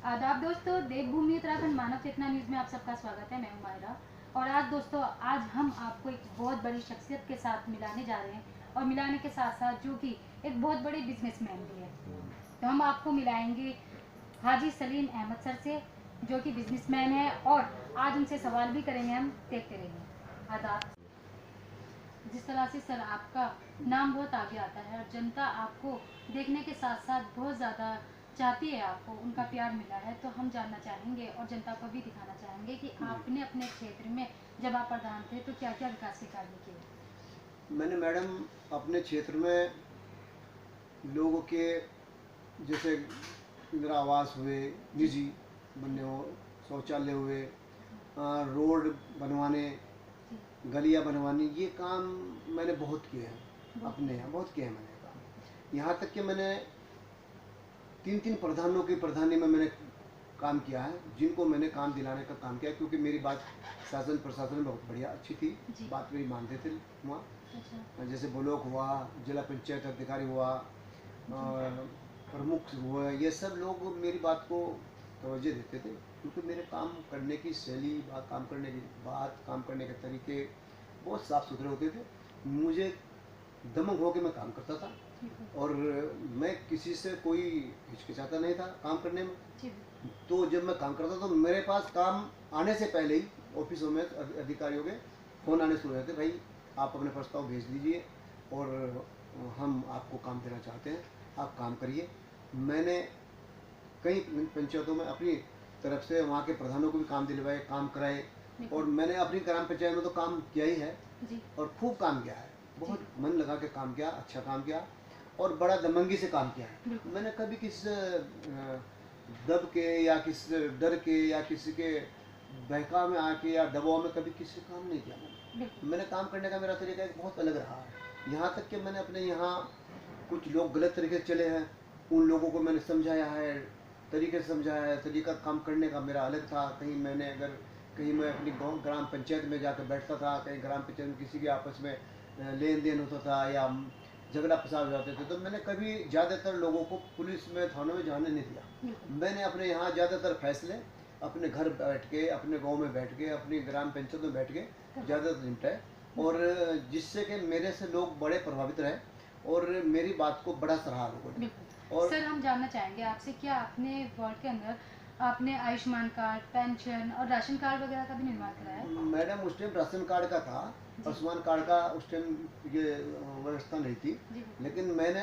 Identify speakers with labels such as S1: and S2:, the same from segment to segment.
S1: आदाब दोस्तों, देवभूमि उत्तराखंड मानव चेतना न्यूज़ में आप सबका स्वागत है। मैं हूं मायरा। और आज दोस्तों, आज हम आपको एक बहुत बड़ी शख्सियत के साथ मिलाने जा रहे हैं, और मिलाने के साथ साथ जो कि एक बहुत बड़े बिजनेसमैन भी है। तो हम आपको मिलाएंगे हाजी सलीम अहमद सर से, जो कि बिजनेसमैन है, और आज उनसे सवाल भी करेंगे हम। देखते रहिए। आदाब। जिस तरह से सर आपका नाम बहुत आगे आता है और जनता आपको देखने के साथ साथ बहुत ज़्यादा चाहती है, आपको उनका प्यार मिला है, तो हम जानना चाहेंगे और जनता को भी दिखाना चाहेंगे कि आपने अपने क्षेत्र में जब आप प्रधान थे तो क्या क्या विकास के कार्य किए।
S2: मैंने मैडम अपने क्षेत्र में लोगों के जैसे इंदिरा आवास हुए, निजी बनने हो, शौचालय हुए, रोड बनवाने, गलियां बनवानी, ये काम मैंने बहुत किए हैं। अपने यहाँ बहुत किए हैं मैंने काम। यहाँ तक कि मैंने 3 प्रधानों की प्रधानी में मैंने काम किया है, जिनको मैंने काम दिलाने का काम किया, क्योंकि मेरी बात शासन प्रशासन में बहुत बढ़िया अच्छी थी। बात मेरी मानते थे वहाँ। जैसे ब्लॉक हुआ, जिला पंचायत अधिकारी हुआ, प्रमुख हुआ, ये सब लोग मेरी बात को तवज्जो देते थे, क्योंकि मेरे काम करने की शैली, काम करने की बात, काम करने के तरीके बहुत साफ़ सुथरे होते थे। मुझे दमक होकर मैं काम करता था, और मैं किसी से कोई हिचकिचाता नहीं था काम करने में। तो जब मैं काम करता था तो मेरे पास काम आने से पहले ही ऑफिसों में अधिकारियों के फ़ोन आने शुरू हो जाते, भाई आप अपने प्रस्ताव भेज दीजिए और हम आपको काम देना चाहते हैं, आप काम करिए। मैंने कई पंचायतों में अपनी तरफ से वहाँ के प्रधानों को भी काम दिलवाए, काम कराए, और मैंने अपनी ग्राम पंचायत में तो काम किया ही है और खूब काम किया है। बहुत मन लगा के काम किया, अच्छा काम किया, और बड़ा दमंगी से काम किया है। मैंने कभी किस दब के या किस डर के या किसी के बहकाव में आके या दबाव में कभी किसी काम नहीं किया। मैंने काम करने का मेरा तरीका एक बहुत अलग रहा है। यहाँ तक कि मैंने अपने यहाँ कुछ लोग गलत तरीके से चले हैं, उन लोगों को मैंने समझाया है, तरीके से समझाया है। तरीका काम करने का मेरा अलग था। कहीं मैं अपनी गाँव ग्राम पंचायत में जाकर बैठता था, कहीं ग्राम पंचायत में किसी के आपस में लेन देन होता था या झगड़ा फसाद हो जाते थे, तो मैंने कभी ज़्यादातर लोगों को पुलिस में, थानों में जाने नहीं दिया। मैंने अपने यहाँ ज़्यादातर फैसले अपने घर बैठ के, अपने गांव में बैठ के, अपनी ग्राम पंचायत में बैठ के ज़्यादातर निपटाए, और जिससे कि मेरे से लोग बड़े प्रभावित रहे और मेरी बात को बड़ा सराहा लोगों ने।
S1: और सर, हम जानना चाहेंगे आपसे, क्या आपने वार्ड के अंदर आपने आयुष्मान कार्ड, पेंशन और राशन कार्ड वगैरह का भी निर्माण कराया?
S2: मैडम उस टाइम राशन कार्ड का था, आयुष्मान कार्ड का उस टाइम ये व्यवस्था नहीं थी, लेकिन मैंने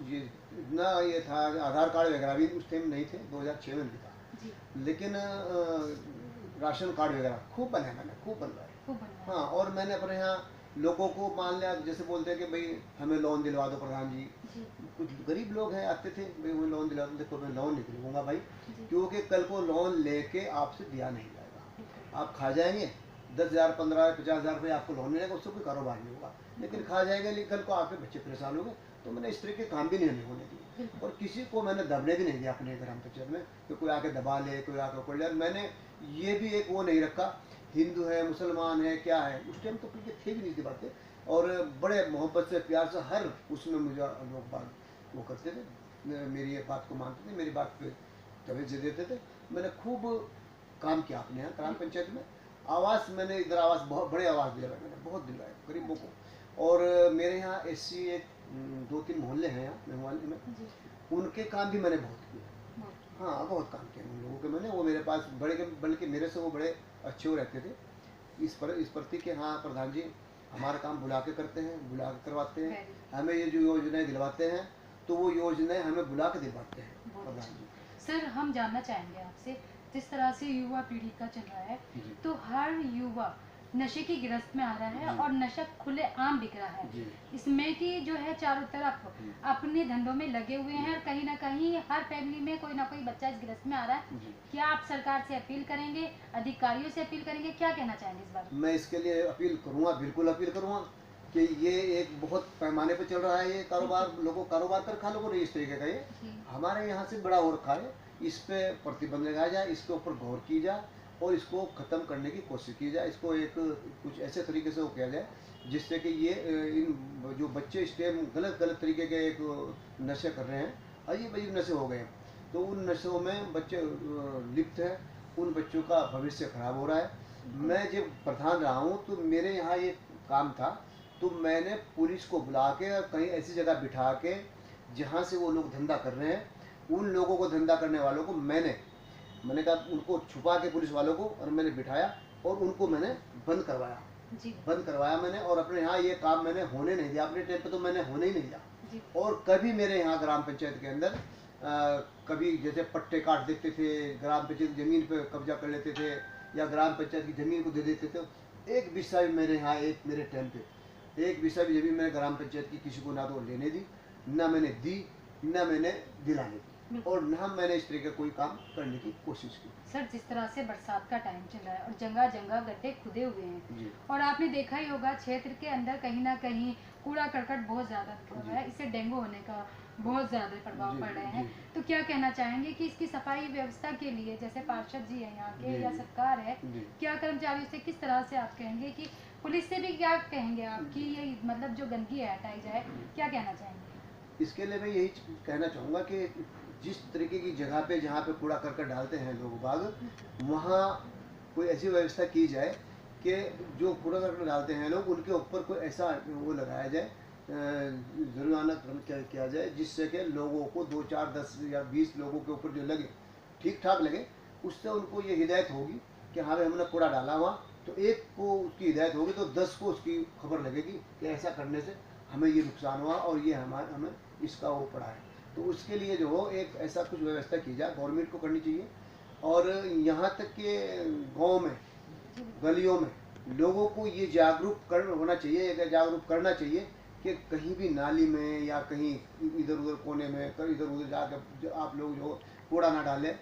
S2: ये इतना ये था, आधार कार्ड वगैरह भी उस टाइम नहीं थे, 2006 में भी था, लेकिन राशन कार्ड वगैरह खूब बनाए, मैंने खूब बनवाए। हाँ, और मैंने अपने यहाँ लोगों को मान लिया, जैसे बोलते हैं कि भाई हमें लोन दिलवा दो प्रधान जी। कुछ गरीब लोग हैं, आते थे, भाई वो लोन दिला दो। देखो मैं लोन नहीं दिलवाऊंगा भाई, क्योंकि कल को लोन लेके आपसे दिया नहीं जाएगा, आप खा जाएंगे। 10,000, 15,000, 50,000 रुपये आपको लोन मिलेगा, उससे कोई कारोबार नहीं होगा, लेकिन खा जाएंगे, लेकिन कल को आपके बच्चे परेशान होंगे। तो मैंने इस तरह के काम भी नहीं होने दिए, और किसी को मैंने दबने भी नहीं दिया अपने ग्राम पंचायत में कि कोई आके दबा ले, कोई आके पकड़ ले। मैंने ये भी एक वो नहीं रखा, हिंदू है, मुसलमान है, क्या है, उस टाइम तो क्योंकि थे भी नहीं थी बातें, और बड़े मोहब्बत से, प्यार से हर उसमें मुझे लोग बात वो करते थे, मेरी बात को मानते थे, मेरी बात पे तवज्जो देते थे। मैंने खूब काम किया अपने यहाँ ग्राम पंचायत में। आवास, मैंने इधर आवास, बहुत बड़े आवास दिलवाए, मैंने बहुत दिलवाए गरीबों को। और मेरे यहाँ SC एक 2-3 मोहल्ले हैं यहाँ मेहवाली में, उनके काम भी मैंने बहुत किए। हाँ, बहुत काम किया उन लोगों के मैंने। वो मेरे पास बड़े, बल्कि मेरे से वो बड़े अच्छे हो रहते थे इस प्रति कि हाँ प्रधान जी हमारा काम बुला के करते हैं, बुला के करवाते हैं, हमें ये जो योजनाएं दिलवाते हैं तो वो योजनाएं हमें बुला के दिलवाते हैं प्रधान जी।
S1: सर, हम जानना चाहेंगे आपसे, जिस तरह से युवा पीढ़ी का चल रहा है, तो हर युवा नशे की गिरफ्त में आ रहा है और नशा खुले आम बिक रहा है। इसमें कि जो है चारों तरफ अपने धंधों में लगे हुए हैं, और कहीं ना कहीं हर फैमिली में कोई ना कोई बच्चा इस गिरफ्त में आ रहा है। क्या आप सरकार से अपील करेंगे, अधिकारियों से अपील करेंगे, क्या कहना चाहेंगे इस बारे में?
S2: मैं इसके लिए अपील करूँगा, बिल्कुल अपील करूँगा कि ये एक बहुत पैमाने पर चल रहा है ये कारोबार। लोगों कारोबार कर खा लोगों ने इस तरीके का, ये हमारे यहाँ से बड़ा हो रखा है। इस पे प्रतिबंध लगाया जाए, इसके ऊपर गौर की जाए और इसको ख़त्म करने की कोशिश की जाए। इसको एक कुछ ऐसे तरीके से वो किया जाए जिससे कि ये इन जो बच्चे इस टाइम गलत तरीके के एक नशे कर रहे हैं, अजीब अजीब नशे हो गए हैं, तो उन नशों में बच्चे लिप्त हैं, उन बच्चों का भविष्य खराब हो रहा है। मैं जब प्रधान रहा हूँ तो मेरे यहाँ ये काम था, तो मैंने पुलिस को बुला के कहीं ऐसी जगह बिठा के जहाँ से वो लोग धंधा कर रहे हैं, उन लोगों को, धंधा करने वालों को मैंने कहा उनको छुपा के पुलिस वालों को, और मैंने बिठाया और उनको मैंने बंद करवाया।
S1: जी
S2: बंद करवाया मैंने, और अपने यहाँ ये काम मैंने होने नहीं दिया, अपने टाइम पे तो मैंने होने ही नहीं दिया।
S1: जी
S2: और कभी मेरे यहाँ ग्राम पंचायत के अंदर कभी जैसे पट्टे काट देते थे, ग्राम पंचायत ज़मीन पे कब्जा कर लेते थे, या ग्राम पंचायत की ज़मीन को दे देते थे। एक विषय भी मेरे यहाँ, एक मेरे टाइम पे एक विषय भी ज़मीन मैंने ग्राम पंचायत की किसी को ना तो लेने दी, ना मैंने दी, ना मैंने दिलाने दी, और ना मैंने इस तरह का कोई काम करने की कोशिश की।
S1: सर, जिस तरह से बरसात का टाइम चल रहा है और जगह जगह गड्ढे खुदे हुए हैं,
S2: जी
S1: और आपने देखा ही होगा क्षेत्र के अंदर कहीं ना कहीं कूड़ा करकट बहुत ज़्यादा बिखरा हुआ है, इससे डेंगू होने का बहुत ज़्यादा प्रभाव
S2: जी
S1: पड़ रहे हैं।
S2: जी
S1: तो क्या कहना चाहेंगे कि इसकी सफाई व्यवस्था के लिए, जैसे पार्षद जी हैं यहाँ के
S2: जी
S1: या सरकार है,
S2: जी
S1: क्या कर्मचारियों से किस तरह से आप कहेंगे कि पुलिस से भी क्या कहेंगे आप कि ये मतलब जो गंदगी है हटाई जाए, क्या कहना चाहेंगे?
S2: इसके लिए मैं यही कहना चाहूँगा कि जिस तरीके की जगह पे, जहाँ पे कूड़ा करकट डालते हैं लोग बाग, वहाँ कोई ऐसी व्यवस्था की जाए कि जो कूड़ा करकट डालते हैं लोग, उनके ऊपर कोई ऐसा वो लगाया जाए, जुर्माना किया जाए, जिससे कि लोगों को 2, 4, 10 या 20 लोगों के ऊपर जो लगे, ठीक ठाक लगे, उससे उनको ये हिदायत होगी कि हाँ भाई हमने कूड़ा डाला हुआ, तो एक को उसकी हिदायत होगी तो 10 को उसकी खबर लगेगी कि ऐसा करने से हमें ये नुकसान हुआ और ये हमें इसका वो पड़ा है। तो उसके लिए जो हो एक ऐसा कुछ व्यवस्था की जाए, गवर्नमेंट को करनी चाहिए। और यहाँ तक कि गांव में, गलियों में लोगों को ये होना चाहिए, जागरूक करना चाहिए कि कहीं भी नाली में या कहीं इधर उधर कोने में, कहीं इधर उधर जाकर आप लोग जो कूड़ा ना डालें।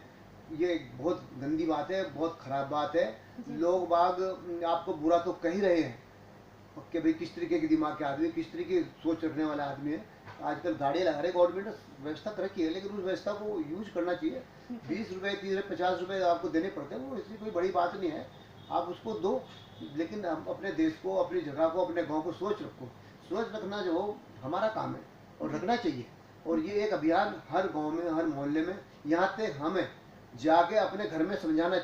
S2: ये बहुत गंदी बात है, बहुत ख़राब बात है। लोग बाग आपको बुरा तो कह ही रहे हैं कि भाई किस तरीके के दिमाग के आदमी, किस तरीके की सोच रखने वाला आदमी है। आजकल गाड़ियाँ लगा रहे, गवर्नमेंट ने व्यवस्था कर रखी है, लेकिन उस व्यवस्था को यूज करना चाहिए। 20 रुपये, 30 रुपये, 50 रुपये आपको देने पड़ते हैं, वो इसकी कोई बड़ी बात नहीं है, आप उसको दो। लेकिन हम अपने देश को, अपनी जगह को, अपने गांव को सोच रखो। सोच रखना जो हो हमारा काम है और रखना चाहिए। और ये एक अभियान हर गांव में, हर मोहल्ले में, यहाँ तक हमें जाके अपने घर में समझाना